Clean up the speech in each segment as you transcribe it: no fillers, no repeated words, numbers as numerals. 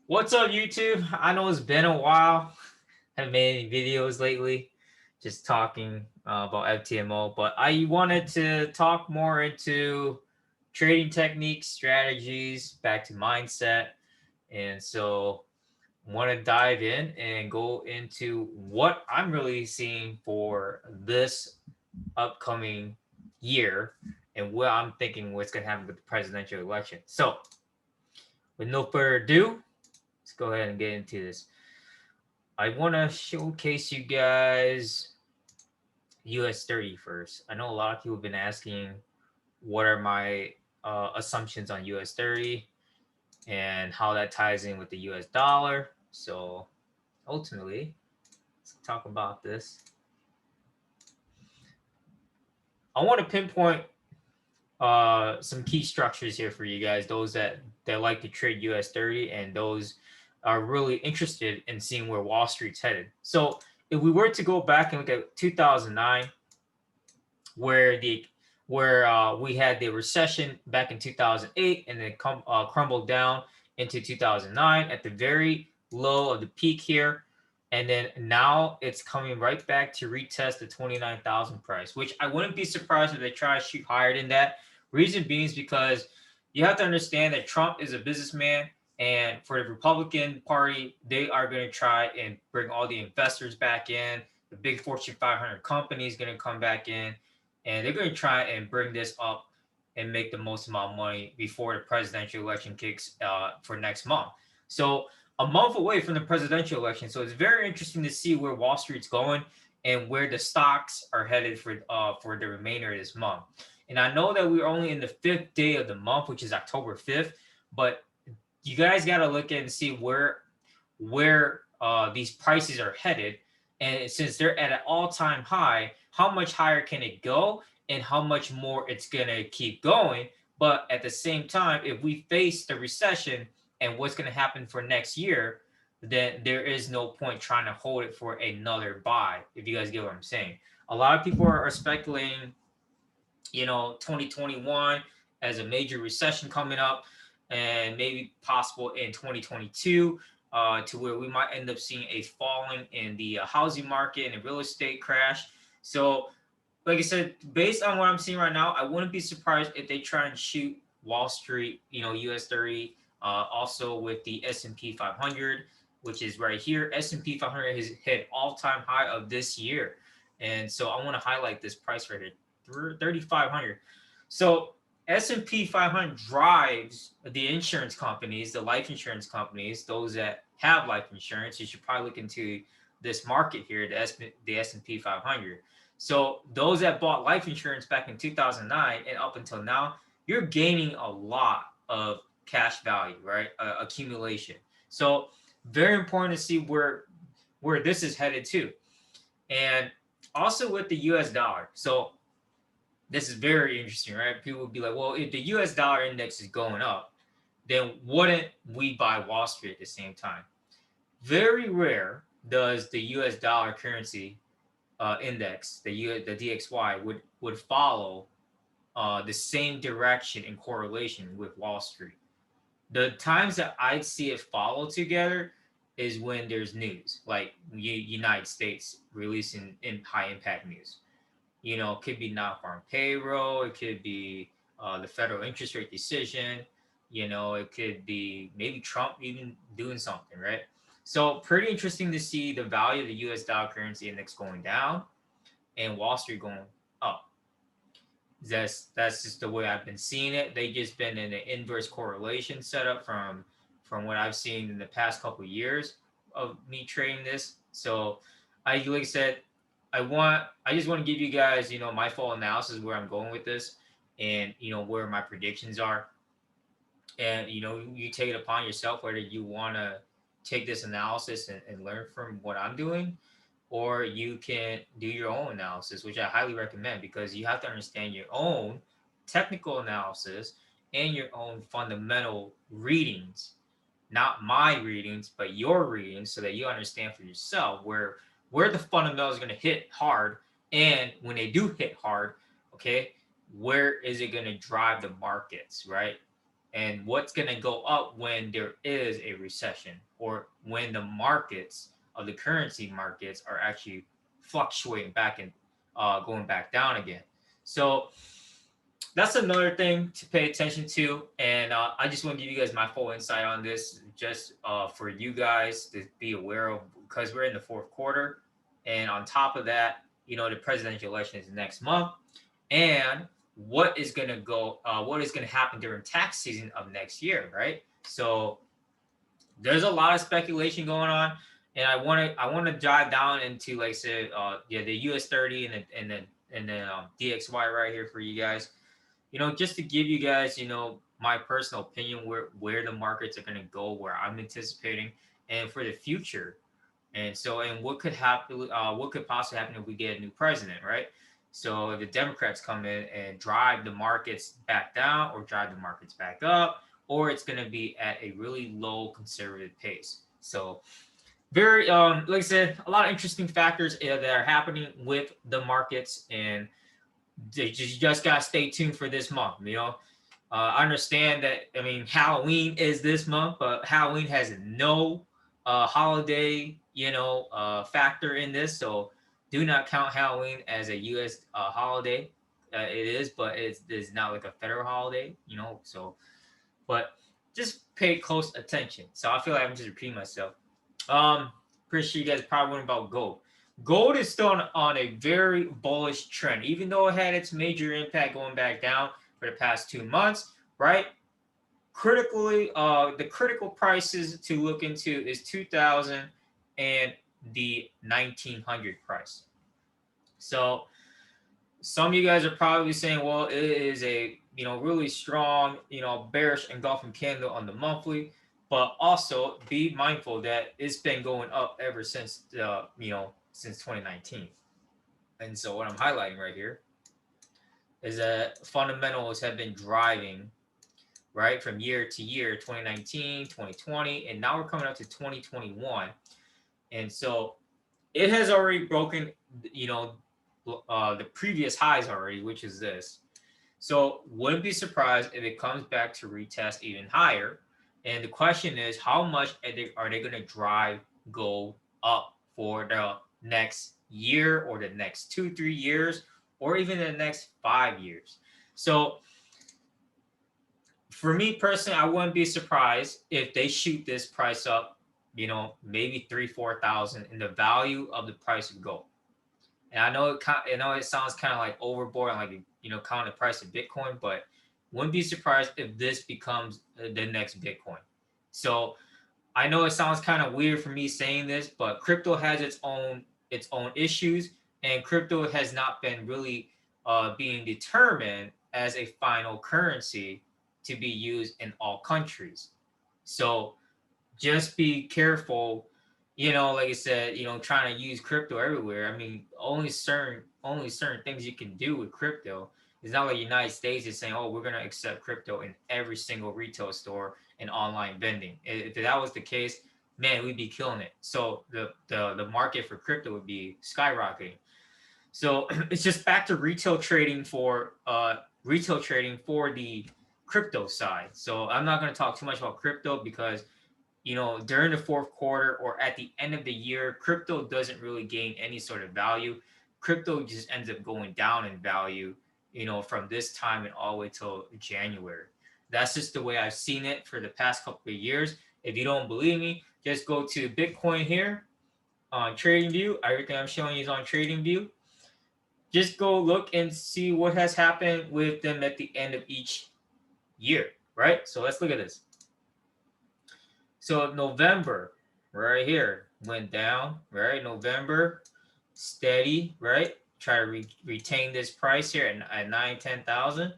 What's up, YouTube? I know it's been a while. Haven't made any videos lately, just talking about FTMO. But I wanted to talk more into trading techniques, strategies, back to mindset, and so want to dive in and go into what I'm really seeing for this upcoming year and what I'm thinking what's going to happen with the presidential election. So, with no further ado, let's go ahead and get into this. I want to showcase you guys US 30 first. I know a lot of people have been asking what are my assumptions on US 30 and how that ties in with the US dollar. So ultimately, let's talk about this. I want to pinpoint some key structures here for you guys, those that like to trade US 30 and those are really interested in seeing where Wall Street's headed. So if we were to go back and look at 2009, where we had the recession back in 2008 and then crumbled down into 2009 at the very low of the peak here, and then now it's coming right back to retest the 29,000 price, which I wouldn't be surprised if they try to shoot higher than that. Reason being is because you have to understand that Trump is a businessman, and for the Republican Party, they are going to try and bring all the investors back in. The big Fortune 500 companies going to come back in, and they're going to try and bring this up and make the most amount of money before the presidential election kicks for next month. So a month away from the presidential election, so it's very interesting to see where Wall Street's going and where the stocks are headed for the remainder of this month. And I know that we're only in the 5th day of the month, which is October 5th, but you guys got to look at and see where these prices are headed. And since they're at an all-time high, how much higher can it go and how much more it's going to keep going? But at the same time, if we face the recession and what's going to happen for next year, then there is no point trying to hold it for another buy, if you guys get what I'm saying. A lot of people are speculating, 2021 as a major recession coming up and maybe possible in 2022 to where we might end up seeing a falling in the housing market and a real estate crash. So, like I said, based on what I'm seeing right now, I wouldn't be surprised if they try and shoot Wall Street, US 30, also with the S&P 500, which is right here. S&P 500 has hit all-time high of this year. And so I want to highlight this price right here. 3,500. So S&P 500 drives the insurance companies, the life insurance companies, those that have life insurance. You should probably look into this market here, the S&P 500. So those that bought life insurance back in 2009 and up until now, you're gaining a lot of cash value, right? Accumulation. So very important to see where this is headed to. And also with the US dollar. So this is very interesting, right? People would be like, well, if the US dollar index is going up, then wouldn't we buy Wall Street at the same time? Very rare does the US dollar currency index, the DXY, would follow the same direction in correlation with Wall Street. The times that I'd see it follow together is when there's news, like United States releasing high impact news. It could be non-farm payroll. It could be the federal interest rate decision. It could be maybe Trump even doing something, right? So pretty interesting to see the value of the U.S. dollar currency index going down and Wall Street going up. That's just the way I've been seeing it. They just been in an inverse correlation setup from what I've seen in the past couple of years of me trading this. So like I said, I just want to give you guys, my full analysis where I'm going with this and, where my predictions are. And, you take it upon yourself whether you want to take this analysis and learn from what I'm doing, or you can do your own analysis, which I highly recommend because you have to understand your own technical analysis and your own fundamental readings, not my readings, but your readings, so that you understand for yourself where the fundamentals are going to hit hard, and when they do hit hard, okay, where is it going to drive the markets, right? and what's going to go up when there is a recession, or when the markets of the currency markets are actually fluctuating back and going back down again. So that's another thing to pay attention to. And I just want to give you guys my full insight on this, just for you guys to be aware of, because we're in the fourth quarter. And on top of that, the presidential election is next month. And what is going to happen during tax season of next year, right? So there's a lot of speculation going on. And I want to dive down into, like I said, the US 30 and the DXY right here for you guys. Just to give you guys, my personal opinion where the markets are going to go, where I'm anticipating, and for the future. And what could happen, what could possibly happen if we get a new president, right? So if the Democrats come in and drive the markets back down or drive the markets back up, or it's going to be at a really low conservative pace. So very, like I said, a lot of interesting factors that are happening with the markets, and you just gotta stay tuned for this month. I understand that. I mean, Halloween is this month, but Halloween has no holiday, factor in this. So do not count Halloween as a U.S. Holiday. It is, but it's not like a federal holiday. So, but just pay close attention. So I feel like I'm just repeating myself. Pretty sure you guys probably wondering about gold. Gold is still on a very bullish trend, even though it had its major impact going back down for the past 2 months, right? The critical prices to look into is 2,000 and the 1,900 price. So some of you guys are probably saying, well, it is a really strong bearish engulfing candle on the monthly, but also be mindful that it's been going up ever since since 2019. And so what I'm highlighting right here is that fundamentals have been driving, right, from year to year, 2019, 2020, and now we're coming up to 2021. And so it has already broken, the previous highs already, which is this. So wouldn't be surprised if it comes back to retest even higher. And the question is, how much are they going to drive gold up for the next year, or the next 2-3 years, or even the next 5 years? So for me personally, I wouldn't be surprised if they shoot this price up, maybe 3,000-4,000 in the value of the price of gold. And I know it sounds kind of like overboard, like counting the price of Bitcoin, but wouldn't be surprised if this becomes the next Bitcoin. So I know it sounds kind of weird for me saying this, but crypto has its own issues, and crypto has not been really being determined as a final currency to be used in all countries. So just be careful, like I said, trying to use crypto everywhere. I mean, only certain things you can do with crypto. It's not like the United States is saying, oh, we're going to accept crypto in every single retail store and online vending. If that was the case, man, we'd be killing it. So the market for crypto would be skyrocketing. So it's just back to retail trading for the crypto side. So I'm not going to talk too much about crypto because during the fourth quarter or at the end of the year, crypto doesn't really gain any sort of value. Crypto just ends up going down in value, from this time and all the way till January. That's just the way I've seen it for the past couple of years. If you don't believe me, just go to Bitcoin here on TradingView. Everything I'm showing you is on TradingView. Just go look and see what has happened with them at the end of each year, right? So let's look at this. So November, right here, went down, right? November, steady, right? Try to retain this price here at 9,000-10,000.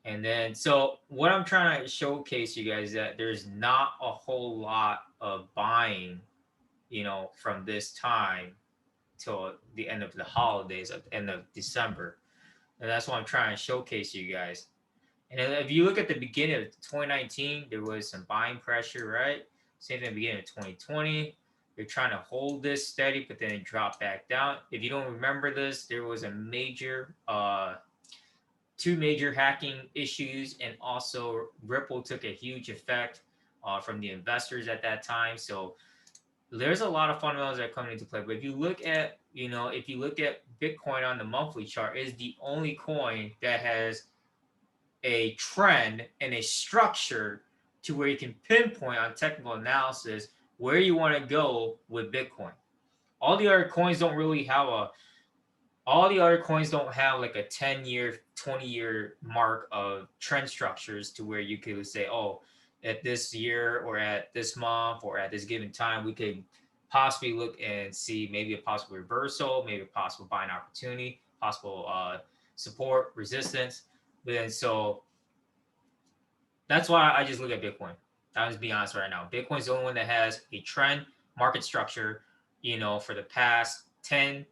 And then, so what I'm trying to showcase you guys is that there's not a whole lot of buying, from this time till the end of the holidays, at the end of December. And that's what I'm trying to showcase you guys. And if you look at the beginning of 2019, there was some buying pressure, right? Same thing at the beginning of 2020. They're trying to hold this steady, but then it dropped back down. If you don't remember this, there was a major two major hacking issues, and also Ripple took a huge effect from the investors at that time. So there's a lot of fundamentals that come into play. But if you look at, if you look at Bitcoin on the monthly chart, is the only coin that has a trend and a structure to where you can pinpoint on technical analysis where you want to go with Bitcoin. All the other coins don't really have like a 10-year, 20-year mark of trend structures to where you could say, oh, at this year or at this month or at this given time, we could possibly look and see maybe a possible reversal, maybe a possible buying opportunity, possible support, resistance. And so that's why I just look at Bitcoin. I'll just be honest right now. Bitcoin's the only one that has a trend market structure, for the past 10,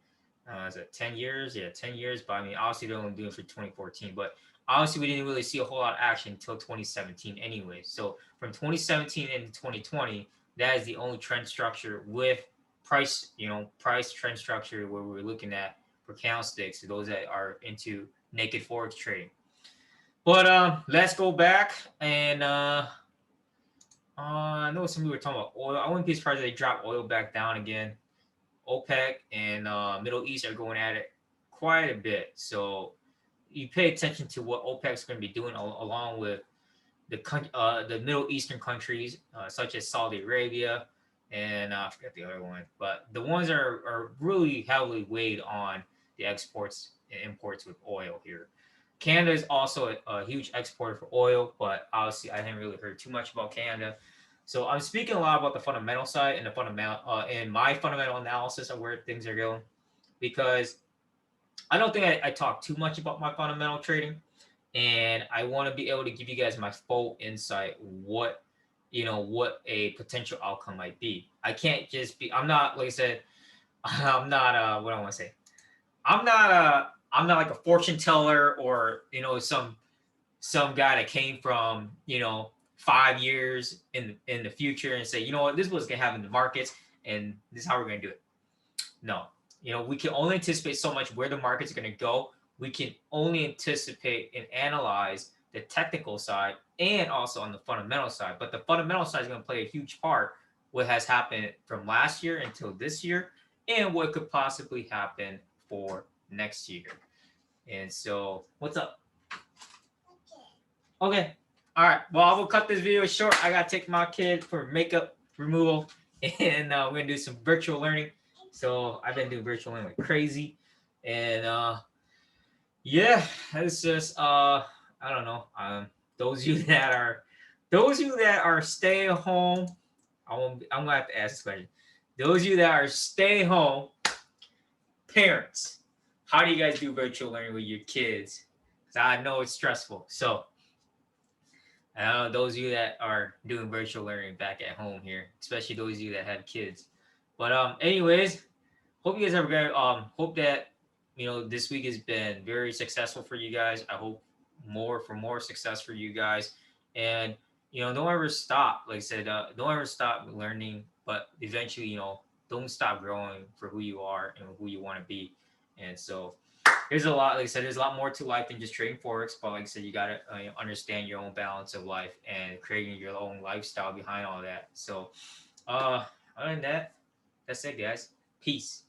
is it 10 years? Yeah, 10 years. But I mean, obviously they're only doing it for 2014. But obviously we didn't really see a whole lot of action until 2017 anyway. So from 2017 into 2020, that is the only trend structure with price, price trend structure where we're looking at for candlesticks, those that are into naked Forex trading. But let's go back and I know some people were talking about oil. I wouldn't be surprised if they drop oil back down again. OPEC and Middle East are going at it quite a bit. So you pay attention to what OPEC is going to be doing along with the Middle Eastern countries such as Saudi Arabia and I forget the other one. But the ones that are really heavily weighed on the exports and imports with oil here. Canada is also a huge exporter for oil, but obviously I haven't really heard too much about Canada. So I'm speaking a lot about the fundamental side and and my fundamental analysis of where things are going, because I don't think I talk too much about my fundamental trading, and I want to be able to give you guys my full insight what a potential outcome might be. I can't just be. I'm not, like I said. I'm not. What I want to say. I'm not like a fortune teller or some guy that came from 5 years in the future and say, you know what, this is what's gonna happen in the markets and this is how we're gonna do it. No, we can only anticipate so much where the market's gonna go. We can only anticipate and analyze the technical side and also on the fundamental side. But the fundamental side is gonna play a huge part what has happened from last year until this year and what could possibly happen for next year. And so, what's up? Okay. All right. Well, I will cut this video short. I gotta take my kid for makeup removal, and we're gonna do some virtual learning. So I've been doing virtual learning like crazy, and yeah, it's just I don't know. Those of you that are stay at home, I'm gonna have to ask this question. Those of you that are stay home parents, how do you guys do virtual learning with your kids? Because I know it's stressful. So those of you that are doing virtual learning back at home here, especially those of you that have kids. But anyways, hope you guys have a great hope that this week has been very successful for you guys. I hope more success for you guys. And don't ever stop. Like I said, don't ever stop learning, but eventually, don't stop growing for who you are and who you want to be. And so there's a lot, like I said, there's a lot more to life than just trading Forex. But like I said, you got to understand your own balance of life and creating your own lifestyle behind all that. So other than that, that's it, guys. Peace.